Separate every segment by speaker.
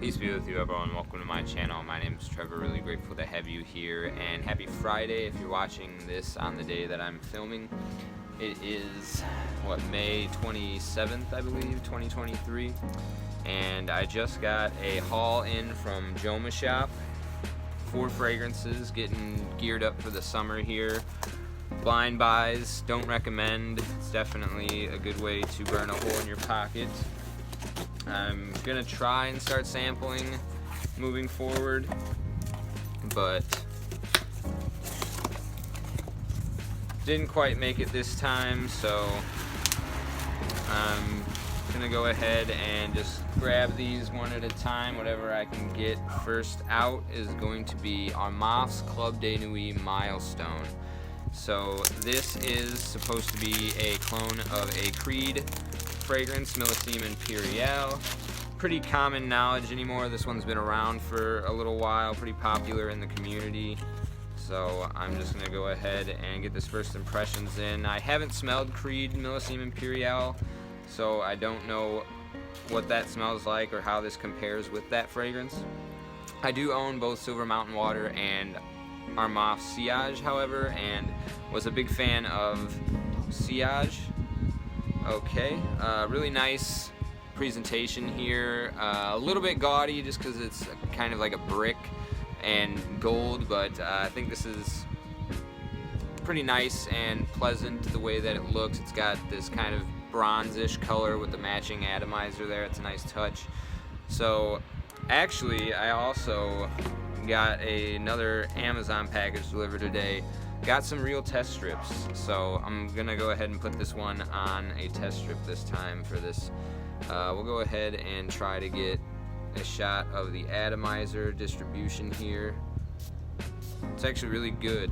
Speaker 1: Peace be with you, everyone. Welcome to my channel. My name is Trevor. Really grateful to have you here, and happy Friday if you're watching this on the day that I'm filming. It is May 27th, I believe, 2023, and I just got a haul in from Joma Shop. 4 fragrances, getting geared up for the summer here. Blind buys, don't recommend. It's definitely a good way to burn a hole in your pocket. I'm gonna try and start sampling moving forward, but didn't quite make it this time, so I'm gonna go ahead and just grab these one at a time, whatever I can get. First out is going to be Armaf's Club de Nuit Milestone. So this is supposed to be a clone of a Creed fragrance, Milesime Imperial. Pretty common knowledge anymore. This one's been around for a little while, pretty popular in the community. So I'm just gonna go ahead and get this first impressions in. I haven't smelled Creed Milesime Imperial, so I don't know what that smells like or how this compares with that fragrance. I do own both Silver Mountain Water and Armaf Sillage, however, and was a big fan of Sillage. Okay, really nice presentation here. A little bit gaudy just because it's kind of like a brick and gold, but I think this is pretty nice and pleasant the way that it looks. It's got this kind of bronze-ish color with the matching atomizer there. It's a nice touch. So actually, I also got another Amazon package delivered today. Got some real test strips, so I'm gonna go ahead and put this one on a test strip this time for this. We'll go ahead and try to get a shot of the atomizer distribution here. It's actually really good,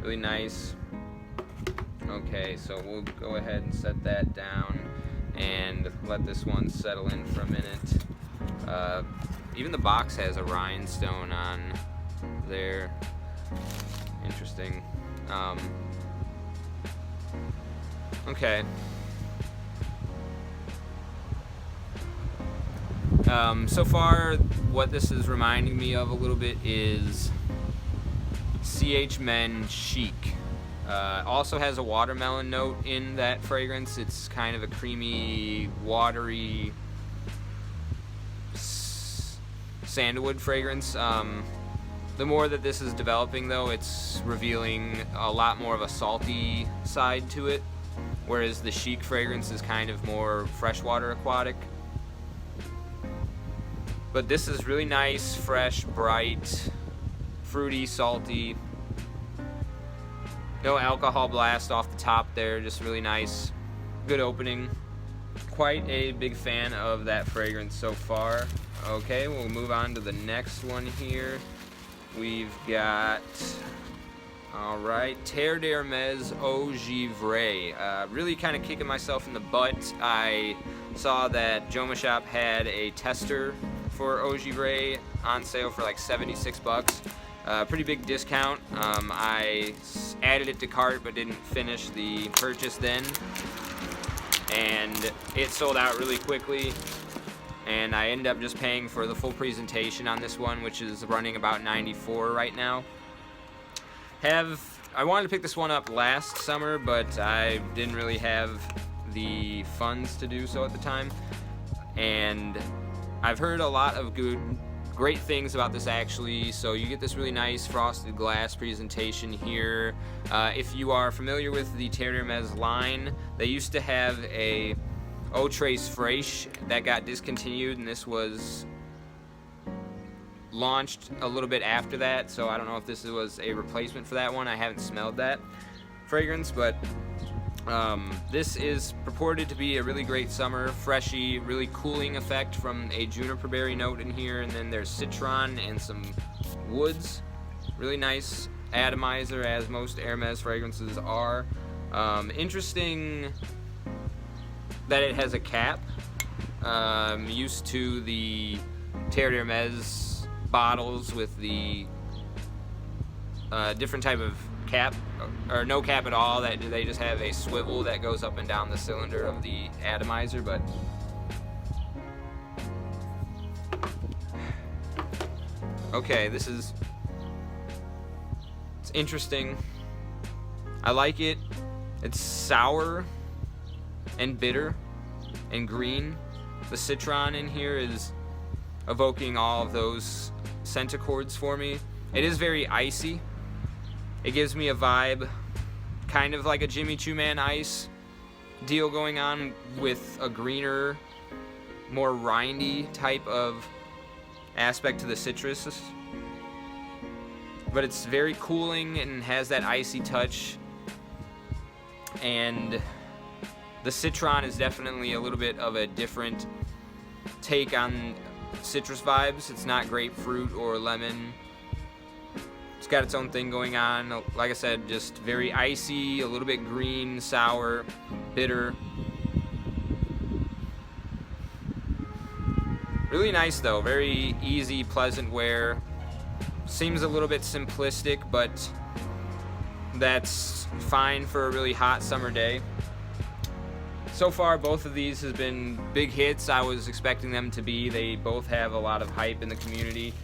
Speaker 1: really nice. Okay, so we'll go ahead and set that down and let this one settle in for a minute. Even the box has a rhinestone on there. Interesting. Okay. So far, what this is reminding me of a little bit is CH Men Chic. Also has a watermelon note in that fragrance. It's kind of a creamy, watery sandalwood fragrance. The more that this is developing, though, it's revealing a lot more of a salty side to it, whereas the Chic fragrance is kind of more freshwater aquatic. But this is really nice, fresh, bright, fruity, salty. No alcohol blast off the top there, just really nice. Good opening. Quite a big fan of that fragrance so far. Okay, we'll move on to the next one here. We've got, alright, Hermes Eau Givree. Really kind of kicking myself in the butt. I saw that Joma Shop had a tester for Eau Givree on sale for like 76 bucks. Pretty big discount. I added it to cart but didn't finish the purchase then. And it sold out really quickly. And I ended up just paying for the full presentation on this one, which is running about $94 right now. I wanted to pick this one up last summer, but I didn't really have the funds to do so at the time. And I've heard a lot of great things about this actually. So you get this really nice frosted glass presentation here. If you are familiar with the Hermes line, they used to have a Eau Trace Fraîche that got discontinued, and this was launched a little bit after that, so I don't know if this was a replacement for that one. I haven't smelled that fragrance, but this is purported to be a really great summer, freshy, really cooling effect from a juniper berry note in here, and then there's citron and some woods. Really nice atomizer, as most Hermes fragrances are. Interesting that it has a cap. Used to the Hermes bottles with the different type of cap, or no cap at all, that they just have a swivel that goes up and down the cylinder of the atomizer. But Okay, it's interesting. I like it. It's sour and bitter and green. The citron in here is evoking all of those scent accords for me. It is very icy. It gives me a vibe kind of like a Jimmy Choo Man ice deal going on, with a greener, more rindy type of aspect to the citrus. But it's very cooling and has that icy touch. And the citron is definitely a little bit of a different take on citrus vibes. It's not grapefruit or lemon. It's got its own thing going on. Like I said, just very icy, a little bit green, sour, bitter. Really nice though, very easy, pleasant wear. Seems a little bit simplistic, but that's fine for a really hot summer day. So far, both of these have been big hits. I was expecting them to be. They both have a lot of hype in the community,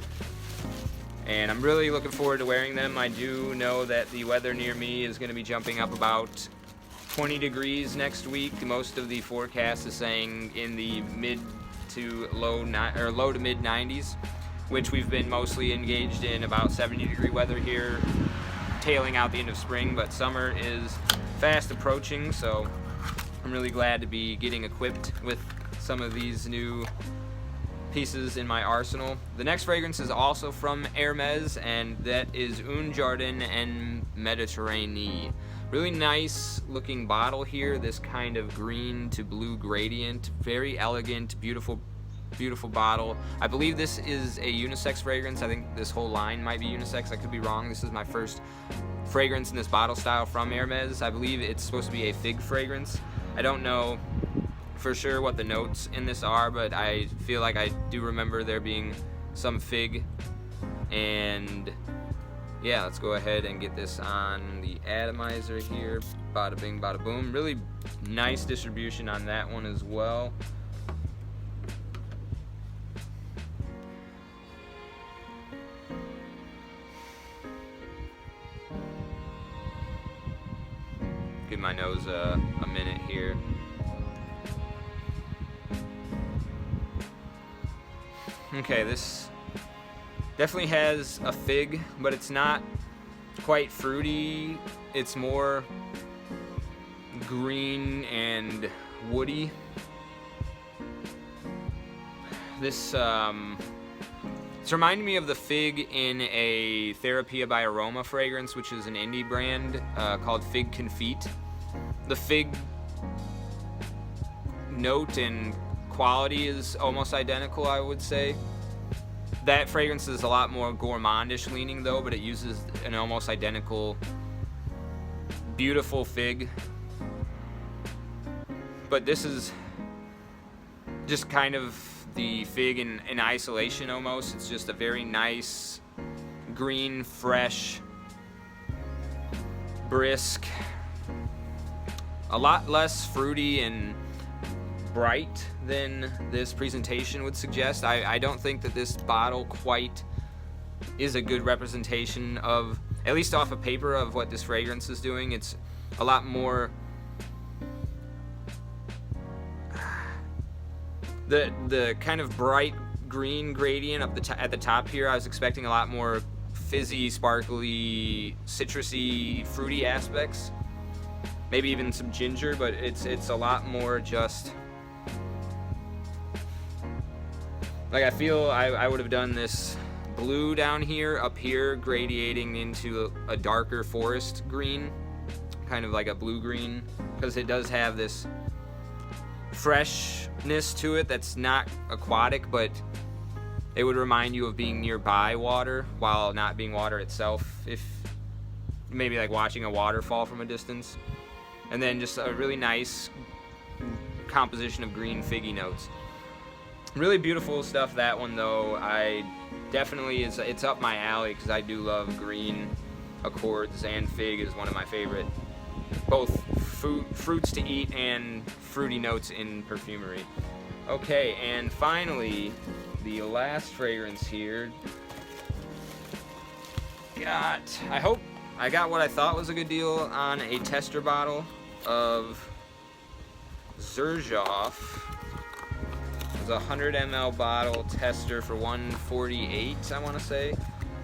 Speaker 1: and I'm really looking forward to wearing them. I do know that the weather near me is going to be jumping up about 20 degrees next week. Most of the forecast is saying in the mid to low to mid 90s, which we've been mostly engaged in about 70-degree weather here, tailing out the end of spring, but summer is fast approaching, so I'm really glad to be getting equipped with some of these new pieces in my arsenal. The next fragrance is also from Hermes, and that is Jardin and Mediterranee. Really nice looking bottle here, this kind of green to blue gradient. Very elegant, beautiful bottle. I believe this is a unisex fragrance. I think this whole line might be unisex. I could be wrong. This is my first fragrance in this bottle style from Hermes. I believe it's supposed to be a fig fragrance. I don't know for sure what the notes in this are, but I feel like I do remember there being some fig. And yeah, let's go ahead and get this on the atomizer here. Bada bing, bada boom. Really nice distribution on that one as well. Give my nose a minute here. Okay, this definitely has a fig, but it's not quite fruity. It's more green and woody. This it's reminding me of the fig in a Therapia by Aroma fragrance, which is an indie brand called Fig Confit. The fig note and quality is almost identical, I would say. That fragrance is a lot more gourmandish leaning though, but it uses an almost identical beautiful fig. But this is just kind of the fig in isolation almost. It's just a very nice, green, fresh, brisk, a lot less fruity and bright than this presentation would suggest. I don't think that this bottle quite is a good representation of, at least off of paper, of what this fragrance is doing. It's a lot more the kind of bright green gradient up at the top here. I was expecting a lot more fizzy, sparkly, citrusy, fruity aspects. Maybe even some ginger, but it's a lot more just like, I feel I would have done this blue down here, up here, gradiating into a darker forest green, kind of like a blue green, because it does have this freshness to it that's not aquatic, but it would remind you of being nearby water while not being water itself, if maybe like watching a waterfall from a distance. And then just a really nice composition of green figgy notes. Really beautiful stuff, that one though. I definitely, it's up my alley because I do love green accords, and fig is one of my favorite both fruits to eat and fruity notes in perfumery. Okay, and finally, the last fragrance here I hope I got what I thought was a good deal on a tester bottle of Xerjoff. It was a 100 ml bottle tester for $148, I want to say,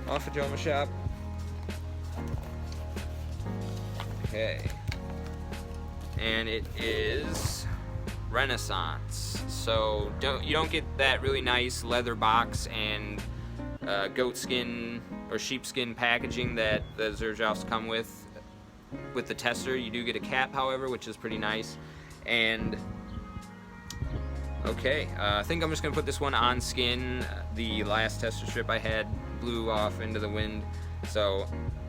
Speaker 1: off of Joma Shop. Okay. And it is Renaissance. So you don't get that really nice leather box and goat skin or sheepskin packaging that the Xerjoffs come with the tester. You do get a cap, however, which is pretty nice. And okay, I think I'm just gonna put this one on skin. The last tester strip I had blew off into the wind, so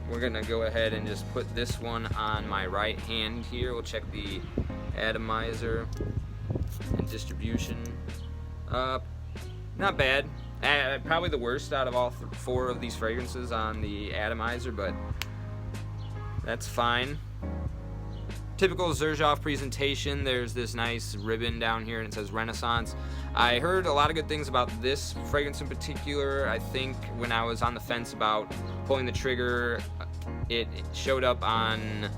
Speaker 1: we're gonna go ahead and just put this one on my right hand here. We'll check the atomizer and distribution. Not bad. Probably the worst out of all four of these fragrances on the atomizer, but that's fine. Typical Xerjoff presentation. There's this nice ribbon down here and it says Renaissance. I heard a lot of good things about this fragrance in particular. I think when I was on the fence about pulling the trigger, it showed up on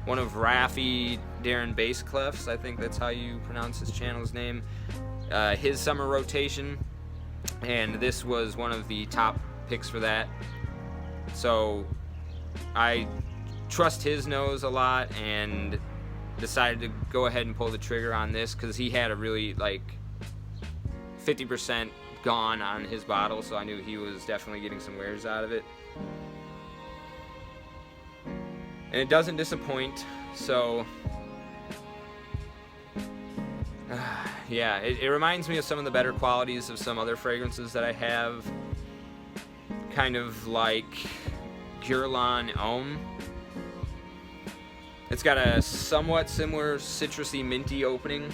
Speaker 1: one of Raffi Darren Bassclef's, I think that's how you pronounce his channel's name, his summer rotation, and this was one of the top picks for that. So I trust his nose a lot and decided to go ahead and pull the trigger on this because he had a really like 50% gone on his bottle, so I knew he was definitely getting some wares out of it. And it doesn't disappoint, so yeah, it reminds me of some of the better qualities of some other fragrances that I have, kind of like Guerlain Homme. It's got a somewhat similar citrusy minty opening,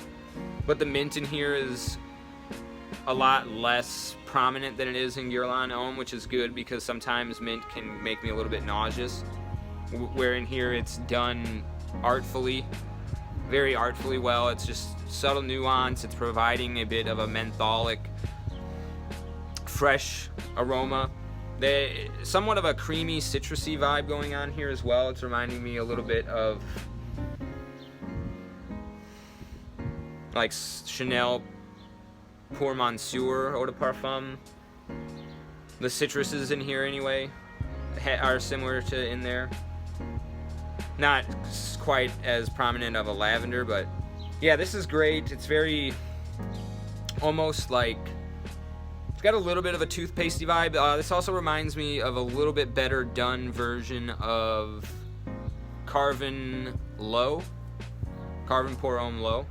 Speaker 1: but the mint in here is a lot less prominent than it is in Guerlain Homme, which is good because sometimes mint can make me a little bit nauseous, where in here it's done artfully, very artfully well. It's just subtle nuance. It's providing a bit of a mentholic, fresh aroma. Somewhat of a creamy, citrusy vibe going on here as well. It's reminding me a little bit of like Chanel Pour Monsieur Eau de Parfum. The citruses in here anyway are similar to in there. Not quite as prominent of a lavender, but yeah, this is great. It's very almost like, it's got a little bit of a toothpastey vibe. This also reminds me of a little bit better done version of Carvin Low, Carvin Pour Homme Low,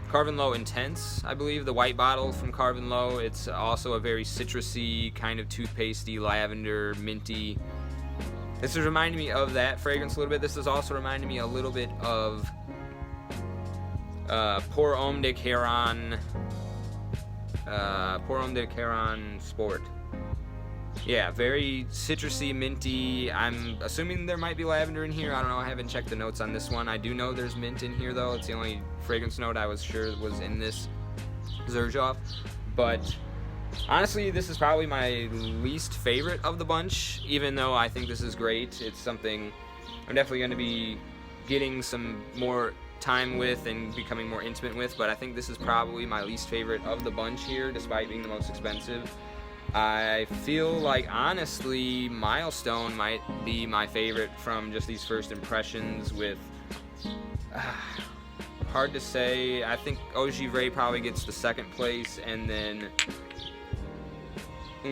Speaker 1: Carvin Low Intense, I believe, the white bottle from Carvin Low. It's also a very citrusy, kind of toothpastey, lavender, minty. This is reminding me of that fragrance a little bit. This is also reminding me a little bit of Pour Homme de Caron, Pour Homme de Caron Sport. Yeah, very citrusy, minty. I'm assuming there might be lavender in here. I don't know. I haven't checked the notes on this one. I do know there's mint in here, though. It's the only fragrance note I was sure was in this Xerjoff. But honestly, this is probably my least favorite of the bunch, even though I think this is great. It's something I'm definitely going to be getting some more time with and becoming more intimate with, but I think this is probably my least favorite of the bunch here, despite being the most expensive. I feel like, honestly, Milestone might be my favorite from just these first impressions with... hard to say. I think Eau Givree probably gets the second place, and then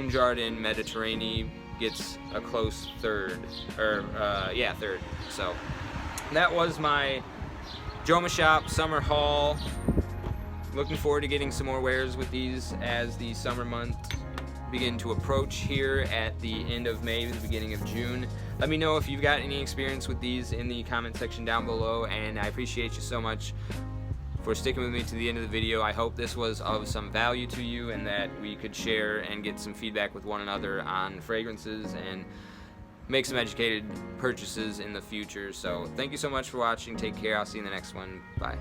Speaker 1: Jardin Mediterranee gets a close third. Third. So that was my Joma Shop summer haul. Looking forward to getting some more wares with these as the summer months begin to approach here at the end of May, the beginning of June. Let me know if you've got any experience with these in the comment section down below, and I appreciate you so much for sticking with me to the end of the video. I hope this was of some value to you and that we could share and get some feedback with one another on fragrances and make some educated purchases in the future. So thank you so much for watching. Take care. I'll see you in the next one. Bye.